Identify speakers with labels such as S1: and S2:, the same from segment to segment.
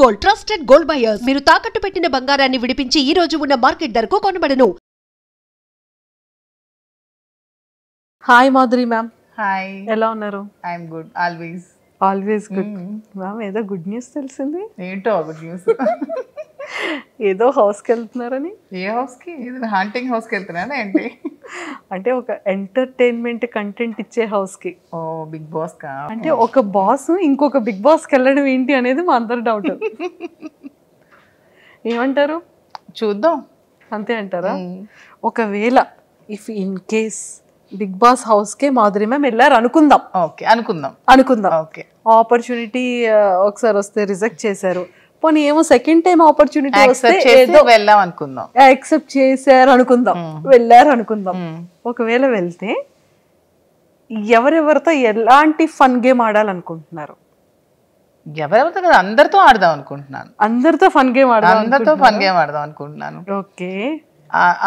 S1: Gold trusted gold buyers. మీరు తాకట్టు పెట్టిన బంగారాన్ని విడిపించి ఈ రోజు ఉన్న మార్కెట్ ధరకు కొనబడను.
S2: Hi Madhuri ma'am.
S3: హాయ్,
S2: ఎలా ఉన్నారు?
S3: I'm good.
S2: Always good ma'am. ఏదో గుడ్ న్యూస్ తెలిసింది.
S3: ఏంటో గుడ్ న్యూస్.
S2: ఏదో హౌస్కి వెళ్తున్నారని.
S3: ఏ హౌస్కి? ఇది హంటింగ్ హౌస్కి వెళ్తున్నానా ఏంటి?
S2: అంటే ఒక ఎంటర్టైన్మెంట్ కంటెంట్ ఇచ్చే హౌస్కి.
S3: ఓ, బిగ్ బాస్ కా?
S2: అంటే ఒక బాస్ ఇంకొక బిగ్ బాస్కి వెళ్ళడం ఏంటి అనేది మా అందరి డౌట్. ఏమంటారు?
S3: చూద్దాం.
S2: అంతే అంటారా? ఒకవేళ if in case big boss హౌస్కే మాధురి మ్యామ్ వెళ్ళారు అనుకుందాం.
S3: ఓకే, అనుకుందాం. ఓకే,
S2: ఆపర్చునిటీ ఒకసారి వస్తే రిజెక్ట్ చేశారు. పోనీ ఏమో సెకండ్ టైం ఆపర్చునిటీ వస్తే
S3: వెళ్దాం అనుకుందాం.
S2: యాక్సెప్ట్ చేశారు అనుకుందాం, వెళ్ళారు అనుకుందాం. ఒకవేళ వెళ్తే ఎవరెవరితో ఎలాంటి ఫన్ గేమ్ ఆడాలనుకుంటున్నారు?
S3: ఎవరెవరితో కదా, అందరితో ఆడదాం అనుకుంటున్నాను.
S2: అందరితో ఫన్ గేమ్
S3: ఆడదాం అనుకుంటున్నాను.
S2: ఓకే,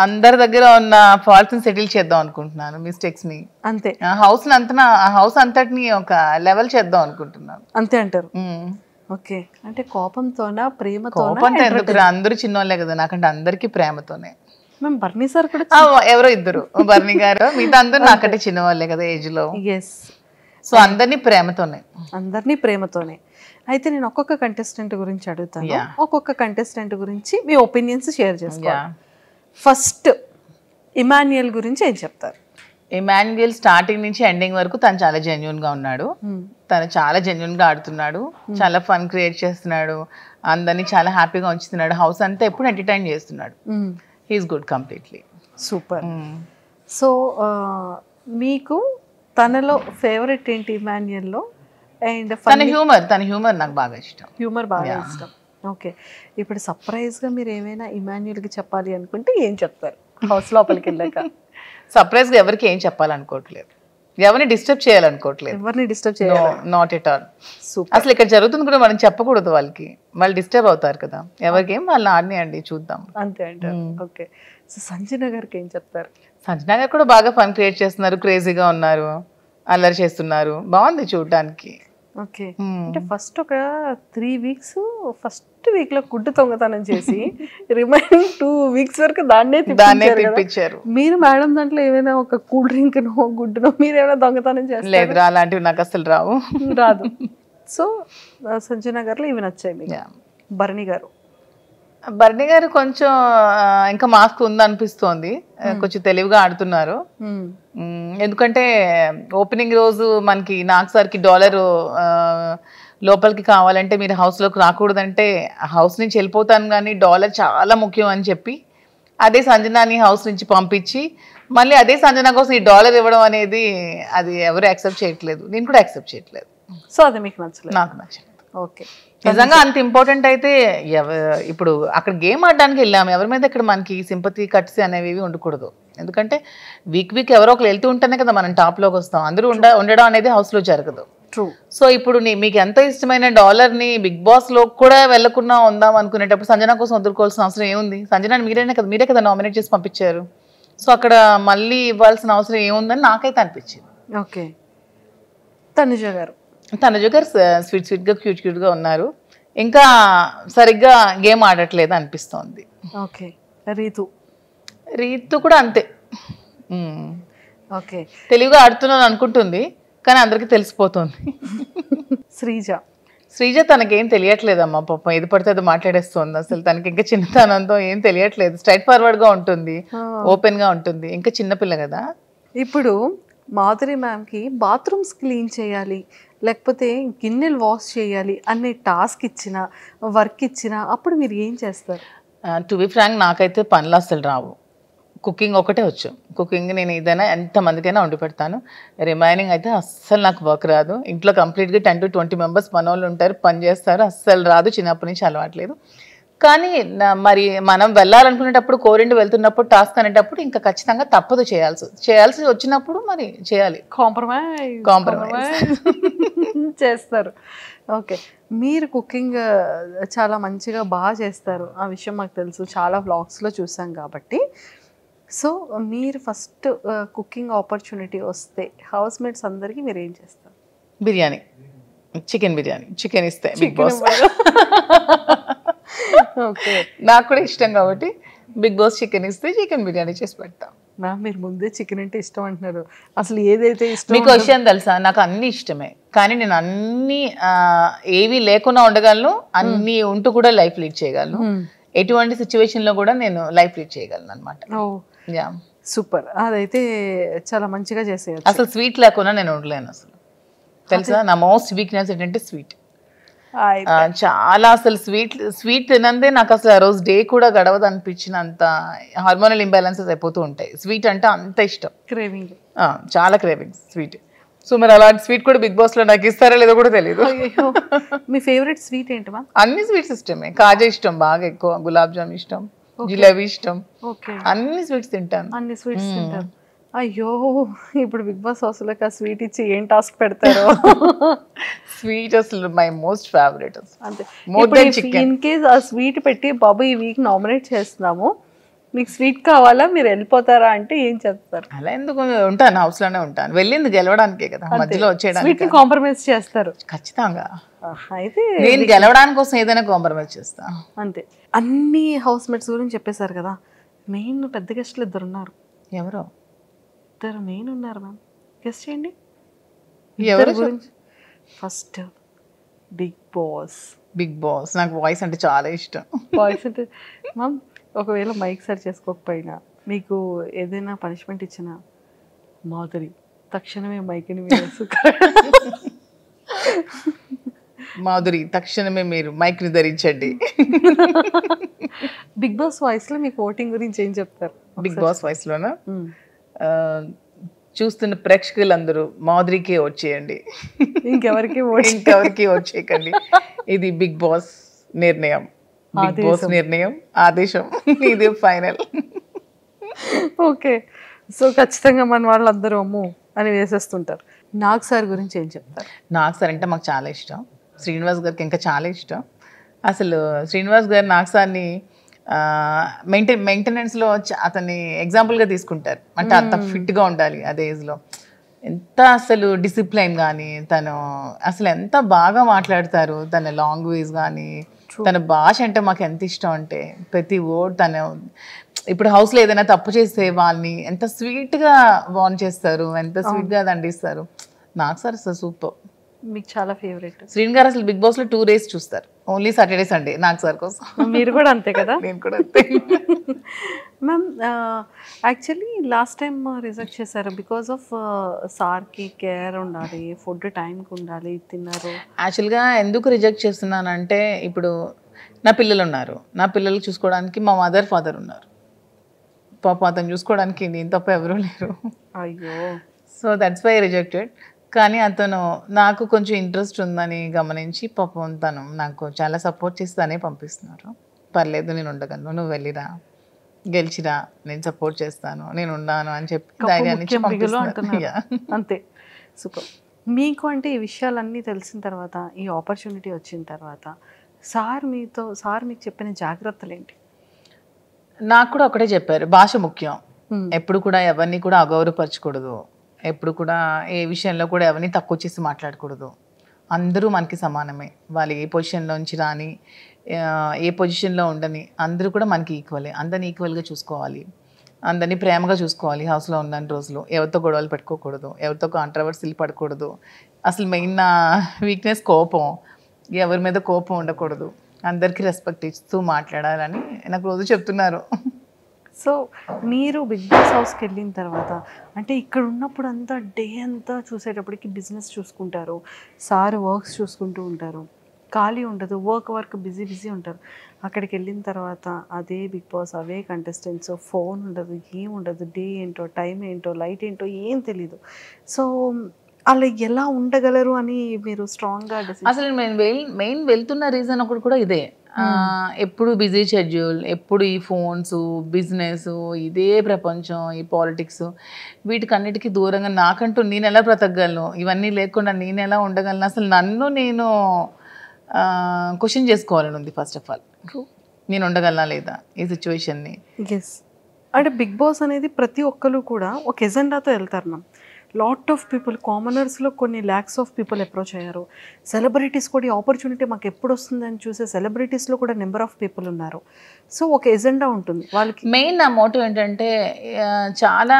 S3: అందరి దగ్గర ఉన్న ఫాల్ట్స్ ని సెటిల్ చేద్దాం అనుకుంటున్నాను, మిస్టేక్స్ ని.
S2: అంతే.
S3: హౌస్ అంతటిని ఒక లెవెల్ చేద్దాం అనుకుంటున్నాను.
S2: అంతే అంటారు. ఓకే, అంటే కోపంతోనా ప్రేమతోనా?
S3: అందరూ చిన్నోళ్ళే కదా, నాకంటే అందరికి ప్రేమతోనే.
S2: మేము బర్నీ సార్ కూడా
S3: ఎవరో ఇద్దరు, బర్నీ గారు, మిగతా అందరూ నాకంటే చిన్నవాళ్ళే కదా ఏజ్ లో. సో అందరినీ ప్రేమతోనే. అయితే నేను ఒక్కొక్క కంటెస్టెంట్ గురించి అడుగుతాను, ఒక్కొక్క కంటెస్టెంట్ గురించి మీ ఒపీనియన్స్ షేర్ చేసుకోవాలి. ఫస్ట్ ఇమాన్యుయల్ గురించి ఏం చెప్తారు? ఇమాన్యుయల్ స్టార్టింగ్ నుంచి ఎండింగ్ వరకు తను చాలా జెన్యున్ గా ఉన్నాడు. తను చాలా జెన్యున్ గా ఆడుతున్నాడు, చాలా ఫన్ క్రియేట్ చేస్తున్నాడు, అందరినీ చాలా హ్యాపీగా ఉంచుతున్నాడు, హౌస్ అంతా ఎప్పుడు ఎంటర్టైన్ చేస్తున్నాడు. He is good completely.
S2: Super. So మీకు తనలో ఫేవరెట్ ఏంటి ఇమాన్యుయల్లో? అండ్
S3: తన హ్యూమర్ నాకు బాగా ఇష్టం.
S2: హ్యూమర్ బాగా ఇష్టం. ఓకే, ఇప్పుడు సర్ప్రైజ్గా మీరు ఏమైనా ఇమాన్యుయల్కి చెప్పాలి అనుకుంటే ఏం చెప్తారు హౌస్ లోపలికి వెళ్ళాక?
S3: సర్ప్రైజ్గా ఎవరికి ఏం చెప్పాలనుకోవట్లేదు, ఎవరిని డిస్టర్బ్ చేయాలనుకోవట్లేదు. Not at all. అసలు ఇక్కడ జరుగుతుంది కూడా మనం చెప్పకూడదు, వాళ్ళు డిస్టర్బ్ అవుతారు కదా. ఎవరికి ఏం వాళ్ళని ఆడినాయండి, చూద్దాం.
S2: అంతే అంటారు. ఓకే, సో సంజన గారికి ఏం చెప్తారు?
S3: సంజన గారు కూడా బాగా ఫన్ క్రియేట్ చేస్తున్నారు, క్రేజీగా ఉన్నారు, అల్లరి చేస్తున్నారు, బాగుంది చూడటానికి.
S2: ఓకే, అంటే ఫస్ట్ ఒక 3 weeks ఫస్ట్ వీక్ లో గుడ్డు దొంగతనం చేసి రిమైనింగ్ 2 weeks వరకు దాన్నే తిప్పించారు. మీరు మేడం దాంట్లో ఏమైనా ఒక కూల్ డ్రింక్ నో గుడ్డునో మీరు ఏమైనా దొంగతనం చేస్తారు?
S3: లేదు, అలాంటివి నాకు అసలు
S2: రాదు. సో సంజన గారిలో ఇవి నచ్చాయి మీకు.
S3: బర్నీ గారు కొంచెం ఇంకా మాస్క్ ఉందనిపిస్తోంది, కొంచెం తెలివిగా ఆడుతున్నారు. ఎందుకంటే ఓపెనింగ్ రోజు మనకి నాగ్ సార్కి $1 లోపలికి కావాలంటే మీరు హౌస్లోకి రాకూడదంటే హౌస్ నుంచి వెళ్ళిపోతాను కానీ $1 చాలా ముఖ్యం అని చెప్పి అదే సంజనాని హౌస్ నుంచి పంపించి మళ్ళీ అదే సంజన కోసం ఈ $1 ఇవ్వడం అనేది అది ఎవరు యాక్సెప్ట్ చేయట్లేదు, నేను కూడా యాక్సెప్ట్ చేయట్లేదు.
S2: సో అది మీకు నచ్చలేదు?
S3: నాకు నచ్చలేదు.
S2: ఓకే,
S3: నిజంగా అంత ఇంపార్టెంట్ అయితే ఇప్పుడు అక్కడ గేమ్ ఆడడానికి వెళ్ళాము, ఎవరి మీద ఇక్కడ మనకి సింపతి కట్స్ అనేవి ఉండకూడదు. ఎందుకంటే వీక్ ఎవరో ఒకరు వెళ్తూ ఉంటేనే కదా మనం టాప్లోకి వస్తాం, అందరూ ఉండడం అనేది హౌస్లో జరగదు. సో ఇప్పుడు మీకు ఎంత ఇష్టమైన $1ని బిగ్ బాస్ లో కూడా వెళ్లకుండా ఉందాం అనుకునేటప్పుడు సంజన కోసం వదులుకోవాల్సిన అవసరం ఏముంది? సంజనాని మీరే కదా నామినేట్ చేసి పంపించారు. సో అక్కడ మళ్ళీ ఇవ్వాల్సిన అవసరం ఏముందని నాకైతే అనిపించింది.
S2: ఓకే, తనుజ గారు
S3: స్వీట్ గా క్యూట్ గా ఉన్నారు, ఇంకా సరిగ్గా గేమ్ ఆడట్లేదు అనిపిస్తోంది.
S2: ఓకే,
S3: రీతు కూడా అంతే.
S2: ఓకే,
S3: తెలివిగా ఆడుతున్నాను అనుకుంటుంది కానీ అందరికి తెలిసిపోతుంది. శ్రీజ తనకేం తెలియట్లేదమ్మా, పాపం ఏది పడితే అది మాట్లాడేస్తుంది. అసలు తనకి ఇంకా చిన్నతనంతో ఏం తెలియట్లేదు, స్ట్రైట్ ఫార్వర్డ్ గా ఉంటుంది, ఓపెన్ గా ఉంటుంది, ఇంకా చిన్నపిల్ల కదా.
S2: ఇప్పుడు మాధురి మ్యామ్కి బాత్రూమ్స్ క్లీన్ చేయాలి లేకపోతే గిన్నెలు వాష్ చేయాలి అనే టాస్క్ ఇచ్చిన వర్క్ ఇచ్చిన అప్పుడు మీరు ఏం చేస్తారు?
S3: టు బి ఫ్రాంక్ నాకైతే పనులు అసలు రావు, కుకింగ్ ఒకటే వచ్చు. కుకింగ్ నేను ఏదైనా ఎంతమందికైనా వండి పెడతాను, రిమైనింగ్ అయితే అస్సలు నాకు వర్క్ రాదు. ఇంట్లో కంప్లీట్గా 10 to 20 members మనోళ్ళు ఉంటారు, పని చేస్తారు, అస్సలు రాదు, చిన్నప్పటి నుంచి అలవాట్లేదు. కానీ మరి మనం వెళ్ళాలనుకునేటప్పుడు కోరిండి వెళ్తున్నప్పుడు టాస్క్ అనేటప్పుడు ఇంకా ఖచ్చితంగా తప్పదు, చేయాల్సి వచ్చినప్పుడు మరి చేయాలి, కాంప్రమైజ్
S2: చేస్తారు. ఓకే, మీరు కుకింగ్ చాలా మంచిగా బాగా చేస్తారు, ఆ విషయం మాకు తెలుసు, చాలా వ్లాగ్స్లో చూసాం కాబట్టి. సో మీరు ఫస్ట్ కుకింగ్ ఆపర్చునిటీ వస్తే హౌస్ మేట్స్ అందరికీ మీరు ఏం చేస్తారు?
S3: బిర్యానీ. చికెన్ బిర్యానీ, చికెన్ ఇస్తే బిగ్ బాస్. నాకు కూడా ఇష్టం కాబట్టి బిగ్ బాస్ చికెన్ ఇస్తే చికెన్ బిర్యానీ చేసి పెడతా.
S2: మీరు ముందే చికెన్ అంటే ఇష్టం అంటున్నారు, అసలు ఏదైతే ఇష్టం.
S3: మీకు విషయం తెలుసా, నాకు అన్ని ఇష్టమే, కానీ నేను అన్ని ఏవి లేకుండా ఉండగలను, అన్ని ఉంటూ కూడా లైఫ్ లీడ్ చేయగలను. ఎటువంటి సిచ్యువేషన్ లో కూడా నేను లైఫ్ లీడ్ చేయగలను అనమాట.
S2: సూపర్, అదైతే చాలా మంచిగా చేసేయచ్చు.
S3: అసలు స్వీట్ లేకుండా నేను ఉండలేను అసలు, తెలుసా. నా మోస్ట్ వీక్నెస్ ఏంటంటే స్వీట్. చాలా అసలు స్వీట్ తినందే నాకు అసలు ఆ రోజు డే కూడా గడవదు అనిపించినంత హార్మోనల్ ఇంబ్యాలెన్సెస్ అయిపోతూ ఉంటాయి. స్వీట్ అంటే అంత ఇష్టం,
S2: క్రేవింగ్,
S3: చాలా క్రేవింగ్ స్వీట్. సో మరి అలాంటి స్వీట్ కూడా బిగ్ బాస్ లో నాకు ఇస్తారో లేదో కూడా తెలియదు.
S2: మీ ఫేవరెట్ స్వీట్ ఏంటి మ్యామ్?
S3: అన్ని స్వీట్స్ ఇష్టమే, కాజా ఇష్టం బాగా ఎక్కువ, గులాబ్ జామ్ ఇష్టం, జిలేబీ ఇష్టం, అన్ని స్వీట్స్ తింటాను.
S2: అన్ని స్వీట్స్ తింటాను. అయ్యో, ఇప్పుడు బిగ్ బాస్ హౌస్ లో స్వీట్ ఇచ్చి ఏం టాస్క్ పెడతారో.
S3: స్వీట్ అసలు మై మోస్ట్ ఫేవరెట్.
S2: అంతే, ఇన్ కేస్ ఆ స్వీట్ పెట్టి బాబు ఈ వీక్ నామినేట్ చేస్తున్నాము, మీకు స్వీట్ కావాలా, మీరు వెళ్ళిపోతారా అంటే ఏం చెప్తారు?
S3: అలా ఎందుకు ఉంటాను, హౌస్ లోనే ఉంటాను. వెళ్ళింది గెలవడానికే కదా, మధ్యలో వచ్చేయడానికి
S2: కాంప్రమైజ్ చేస్తారు
S3: ఖచ్చితంగా.
S2: అయితే
S3: నేను గెలవడానికి కోసం ఏదైనా కాంప్రమైజ్ చేస్తా.
S2: అంతే. అన్ని హౌస్ మేట్స్ గురించి చెప్పేశారు కదా, మెయిన్ పెద్ద గెస్ట్లు 2 ఉన్నారు.
S3: ఎవరో
S2: 2 మెయిన్ ఉన్నారు మ్యామ్, గెస్ట్ చేయండి
S3: ఎవరి
S2: గురించి. ఫస్ట్ బిగ్ బాస్.
S3: బిగ్ బాస్ నాకు వాయిస్ అంటే చాలా ఇష్టం.
S2: వాయిస్ అంటే మ్యామ్, ఒకవేళ మైక్ సరి చేసుకోకపోయినా మీకు ఏదైనా పనిష్మెంట్ ఇచ్చినా మాధురి తక్షణమే మైక్ని
S3: మాధురి తక్షణమే మీరు మైక్ ని ధరించండి.
S2: బిగ్ బాస్ వాయిస్ లో మీకు ఓటింగ్ గురించి ఏం చెప్తారు?
S3: బిగ్ బాస్ వాయిస్ లోనా, చూస్తున్న ప్రేక్షకులందరూ మాధురికే ఓట్ చేయండి, ఇంకెవరికి ఓట్ చేయకండి. ఇది బిగ్ బాస్ నిర్ణయం, బిగ్ బాస్ నిర్ణయం, ఆదేశం, ఇది ఫైనల్.
S2: ఓకే, సో ఖచ్చితంగా మన వాళ్ళందరూ అమ్ము అని వేసేస్తుంటారు. నాగ్ సార్ గురించి ఏం చెప్తారు?
S3: నాగ్ సార్ అంటే మాకు చాలా ఇష్టం, శ్రీనివాస్ గారికి ఇంకా చాలా ఇష్టం. అసలు శ్రీనివాస్ గారు నాగ్ సార్ని మెయింటెనెన్స్లో అతన్ని ఎగ్జాంపుల్గా తీసుకుంటారు. అంటే అంత ఫిట్గా ఉండాలి అదే ఏజ్లో. ఎంత అసలు డిసిప్లైన్ కానీ, తను అసలు ఎంత బాగా మాట్లాడతారు, తన లాంగ్వేజ్ కానీ, తన భాష అంటే మాకు ఎంత ఇష్టం అంటే ప్రతి వర్డ్ తను. ఇప్పుడు హౌస్లో ఏదైనా తప్పు చేస్తే వాళ్ళని ఎంత స్వీట్గా వార్న్ చేస్తారు, ఎంత స్వీట్గా దండిస్తారు. నాకు సార్ అసలు సూపర్.
S2: మీకు చాలా ఫేవరెట్.
S3: శ్రీన్ గారు అసలు బిగ్ బాస్లో 2 days చూస్తారు, ఓన్లీ సాటర్డే సండే. నాకు సార్ కోసం.
S2: మీరు కూడా అంతే కదా?
S3: నేను కూడా అంతే
S2: ma'am. Actually last time reject చేశారు బికాస్ ఆఫ్ సార్కి కేర్ ఉండాలి, ఫుడ్ టైంకి ఉండాలి, తిన్నారు.
S3: యాక్చువల్గా ఎందుకు రిజెక్ట్ చేస్తున్నానంటే, ఇప్పుడు నా పిల్లలు ఉన్నారు, నా పిల్లలు చూసుకోవడానికి మా మదర్ ఫాదర్ ఉన్నారు. పాప అతను చూసుకోవడానికి నేను తప్ప ఎవరూ లేరు.
S2: అయ్యో.
S3: So that's why rejected. కానీ అతను నాకు కొంచెం ఇంట్రెస్ట్ ఉందని గమనించి పాపం తను నాకు చాలా సపోర్ట్ చేసి తనే పంపిస్తున్నారు. పర్లేదు, నేను ఉండగలను, నువ్వు వెళ్ళిరా, గెలిచిరా, నేను సపోర్ట్ చేస్తాను, నేను ఉన్నాను అని చెప్పి ధైర్యాన్ని పంపిస్తున్నారు.
S2: అంతే, సూపర్. మీకు అంటే ఈ విషయాలన్నీ తెలిసిన తర్వాత, ఈ ఆపర్చునిటీ వచ్చిన తర్వాత సార్ మీకు చెప్పిన జాగ్రత్తలు ఏంటి?
S3: నాకు కూడా ఒకటే చెప్పారు, భాష ముఖ్యం, ఎప్పుడు కూడా ఎవరిని కూడా అగౌరవపరచకూడదు, ఎప్పుడు కూడా ఏ విషయంలో కూడా ఎవరిని తక్కువ చేసి మాట్లాడకూడదు. అందరూ మనకి సమానమే, వాళ్ళు ఏ పొజిషన్లోంచి రాని, ఏ పొజిషన్లో ఉండని, అందరూ కూడా మనకి ఈక్వలే. అందరిని ఈక్వల్గా చూసుకోవాలి, అందరినీ ప్రేమగా చూసుకోవాలి. హౌస్లో ఉన్న రోజులు ఎవరితో గొడవలు పెట్టుకోకూడదు, ఎవరితో కాంట్రవర్సీలు పడకూడదు. అసలు మెయిన్ నా వీక్నెస్ కోపం, ఎవరి మీద కోపం ఉండకూడదు, అందరికీ రెస్పెక్ట్ ఇస్తూ మాట్లాడాలని నాకు రోజు చెప్తున్నారు.
S2: సో మీరు బిగ్ బాస్ హౌస్కి వెళ్ళిన తర్వాత, అంటే ఇక్కడ ఉన్నప్పుడు అంతా డే అంతా చూసేటప్పటికి బిజినెస్ చూసుకుంటారు, సార్ వర్క్స్ చూసుకుంటూ ఉంటారు, ఖాళీ ఉండదు, వర్క్ బిజీ ఉంటారు. అక్కడికి వెళ్ళిన తర్వాత అదే బిగ్ బాస్, అవే కంటెస్టెంట్స్, ఫోన్ ఉండదు, ఏం ఉండదు, డే ఏంటో, టైం ఏంటో, లైట్ ఏంటో ఏం తెలీదు. సో అలా ఎలా ఉండగలరు అని మీరు స్ట్రాంగ్గా
S3: అసలు మెయిన్ వెళ్తున్న రీజన్ ఒకటి కూడా ఇదే. ఎప్పుడు బిజీ షెడ్యూల్, ఎప్పుడు ఈ ఫోన్స్, బిజినెస్, ఇదే ప్రపంచం, ఈ పాలిటిక్స్, వీటికన్నిటికీ దూరంగా నాకంటూ నేను ఎలా బ్రతకగలను, ఇవన్నీ లేకుండా నేను ఎలా ఉండగలను, అసలు నన్ను నేను క్వశ్చన్ చేసుకోవాలని ఉంది. ఫస్ట్ ఆఫ్ ఆల్ నేను ఉండగలనా లేదా ఈ సిచ్యువేషన్ని.
S2: ఎస్, అంటే బిగ్ బాస్ అనేది ప్రతి ఒక్కరు కూడా ఒక ఎజెండాతో వెళ్తారు మ్యామ్. లాట్ ఆఫ్ పీపుల్, కామనర్స్లో కొన్ని ల్యాక్స్ ఆఫ్ పీపుల్ అప్రోచ్ అయ్యారు. సెలబ్రిటీస్ కూడా ఈ ఆపర్చునిటీ మాకు ఎప్పుడు వస్తుందని చూసే సెలబ్రిటీస్లో కూడా నెంబర్ ఆఫ్ పీపుల్ ఉన్నారు. సో ఒక ఎజెండా ఉంటుంది వాళ్ళకి.
S3: మెయిన్ నా మోటివ్ ఏంటంటే చాలా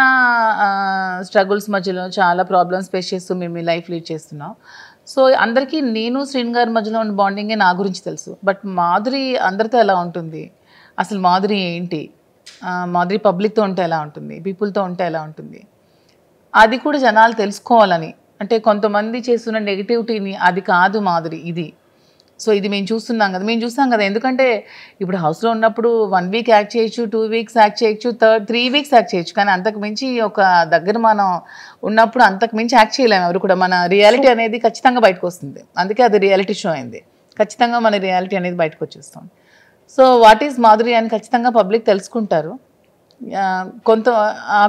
S3: స్ట్రగుల్స్ మధ్యలో చాలా ప్రాబ్లమ్స్ ఫేస్ చేస్తూ మేము ఈ లైఫ్ లీడ్ చేస్తున్నాం. సో అందరికీ నేను శ్రీన్ గారి మధ్యలో ఉన్న బాండింగే నా గురించి తెలుసు. బట్ మాధురి అందరితో ఎలా ఉంటుంది, అసలు మాధురి ఏంటి, మాధురి పబ్లిక్తో ఉంటే ఎలా ఉంటుంది, పీపుల్తో ఉంటే ఎలా ఉంటుంది, అది కూడా జనాలు తెలుసుకోవాలని. అంటే కొంతమంది చేస్తున్న నెగిటివిటీని అది కాదు మాధురి ఇది. సో ఇది మేము చూస్తాం కదా. ఎందుకంటే ఇప్పుడు హౌస్లో ఉన్నప్పుడు 1 వీక్ యాక్ట్ చేయొచ్చు, 2 వీక్స్ యాక్ట్ చేయొచ్చు, 3 వీక్స్ యాక్ట్ చేయొచ్చు. కానీ అంతకు మించి ఒక దగ్గర మనం ఉన్నప్పుడు అంతకు మించి యాక్ట్ చేయలేము ఎవరు కూడా. మన రియాలిటీ అనేది ఖచ్చితంగా బయటకు వస్తుంది. అందుకే అది రియాలిటీ షో అయింది. ఖచ్చితంగా మన రియాలిటీ అనేది బయటకు వచ్చేస్తాం. సో వాట్ ఈజ్ మాధురి అని ఖచ్చితంగా పబ్లిక్ తెలుసుకుంటారు.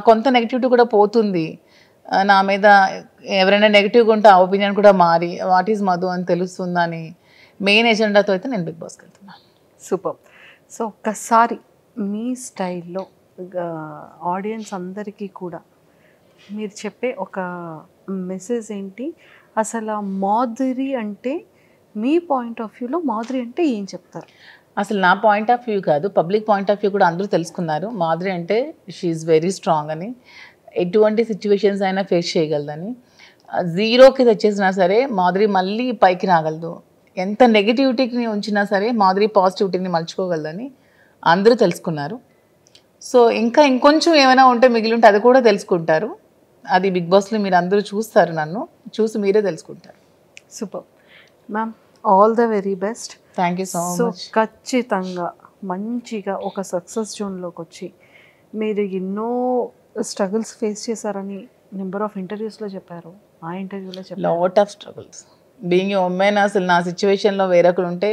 S3: కొంత నెగిటివిటీ కూడా పోతుంది. నా మీద ఎవరైనా నెగిటివ్గా ఉంటే ఆ ఒపీనియన్ కూడా మారి వాట్ ఈజ్ మధు అని తెలుస్తుందని మెయిన్ ఎజెండాతో అయితే నేను బిగ్ బాస్కి వెళ్తున్నాను.
S2: సూపర్. సో ఒక్కసారి మీ స్టైల్లో ఆడియన్స్ అందరికీ కూడా మీరు చెప్పే ఒక మెసేజ్ ఏంటి, అసలు మాధురి అంటే మీ పాయింట్ ఆఫ్ వ్యూలో మాధురి అంటే ఏం చెప్తారు?
S3: అసలు నా పాయింట్ ఆఫ్ వ్యూ కాదు, పబ్లిక్ పాయింట్ ఆఫ్ వ్యూ కూడా అందరూ తెలుసుకున్నారు. మాధురి అంటే షీ ఈజ్ వెరీ స్ట్రాంగ్ అని, ఎటువంటి సిచ్యువేషన్స్ అయినా ఫేస్ చేయగలదని, 0కి తెచ్చేసినా సరే మాధురి మళ్ళీ పైకి రాగలదు. ఎంత నెగిటివిటీని ఉంచినా సరే మాధురి పాజిటివిటీని మలుచుకోగలదని అందరూ తెలుసుకున్నారు. సో ఇంకొంచెం ఏమైనా ఉంటే మిగిలి ఉంటే అది కూడా తెలుసుకుంటారు. అది బిగ్ బాస్లో మీరు అందరూ చూస్తారు, నన్ను చూసి మీరే తెలుసుకుంటారు.
S2: Super ma'am, all the very best.
S3: Thank you so much.
S2: ఖచ్చితంగా మంచిగా ఒక సక్సెస్ జోన్లోకి వచ్చి మీరు ఎన్నో స్ట్రగుల్స్ ఫేస్ చేశారని నెంబర్ ఆఫ్ ఇంటర్వ్యూస్లో చెప్పారు. ఆ ఇంటర్వ్యూలో చెప్పారు
S3: lot of struggles. Being a women అసలు నా సిచ్యువేషన్లో వేరొకరు ఉంటే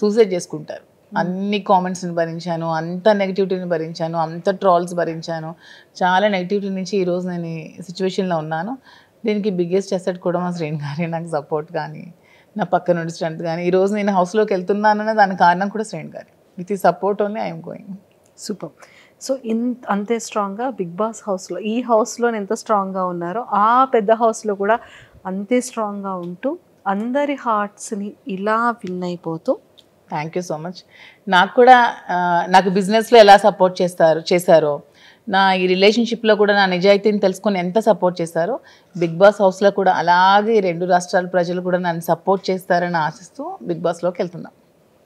S3: సూసైడ్ చేసుకుంటారు. అన్ని కామెంట్స్ని భరించాను, అంత నెగిటివిటీని భరించాను, అంత ట్రాల్స్ భరించాను. చాలా నెగిటివిటీ నుంచి ఈరోజు నేను ఈ సిచ్యువేషన్లో ఉన్నాను. దీనికి బిగ్గెస్ట్ అసెట్ కూడా మా శ్రీన్ గారి నాకు సపోర్ట్ కానీ, నా పక్క నుండి స్ట్రెంత్ కానీ. ఈరోజు నేను హౌస్లోకి వెళ్తున్నానన్న దానికి కారణం కూడా శ్రీన్ గారి. విత్ ఈ support only I'm going.
S2: Super. So అంతే స్ట్రాంగ్గా బిగ్ బాస్ హౌస్లో, ఈ హౌస్లో ఎంత స్ట్రాంగ్గా ఉన్నారో ఆ పెద్ద హౌస్లో కూడా అంతే స్ట్రాంగ్గా ఉంటూ అందరి హార్ట్స్ని ఇలా విన్ అయిపోతూ.
S3: Thank you so much. నాకు కూడా నాకు బిజినెస్లో ఎలా సపోర్ట్ చేశారో, నా ఈ రిలేషన్షిప్లో కూడా నా నిజాయితీని తెలుసుకొని ఎంత సపోర్ట్ చేశారో, బిగ్ బాస్ హౌస్లో కూడా అలాగే 2 రాష్ట్రాల ప్రజలు కూడా నన్ను సపోర్ట్ చేస్తారని ఆశిస్తూ బిగ్ బాస్లోకి వెళ్తున్నాం.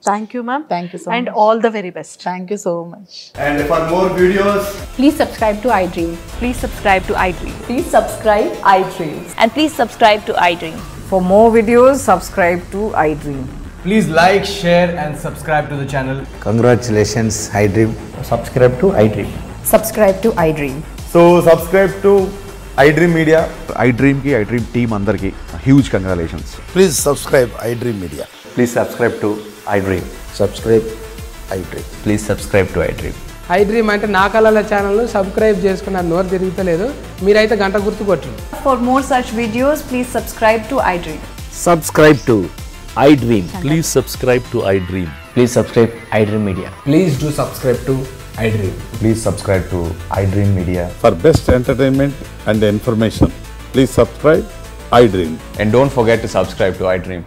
S2: Thank you, ma'am.
S3: Thank you so
S2: and
S3: much.
S2: all the very best.
S3: Thank you so much.
S4: And for more videos,
S5: please subscribe to iDream.
S6: Please subscribe to iDream.
S5: Please subscribe iDream.
S6: And please subscribe to iDream.
S5: For more videos, subscribe to iDream.
S4: please like, share and subscribe to the channel.
S7: Congratulations, iDream.
S8: Subscribe to iDream.
S5: Subscribe to iDream.
S4: So subscribe to iDream Media.
S9: iDream ki iDream team andarki huge congratulations.
S7: Please subscribe iDream Media.
S8: Please subscribe to iDream.
S7: Subscribe iDream.
S8: Please subscribe to iDream.
S10: iDream అంటే నా కళల ఛానల్ను subscribe చేసుకున్న నోరు తిరుగుతలేదు, మీరైతే గంట గుర్తు కొట్టండి.
S6: For more such videos, please subscribe to iDream.
S8: Subscribe to iDream.
S11: Please subscribe to iDream.
S8: Please subscribe iDream Media.
S10: Please do subscribe to iDream.
S9: Please subscribe to iDream Media.
S12: For best entertainment and information, please subscribe iDream.
S8: And don't forget to subscribe to iDream.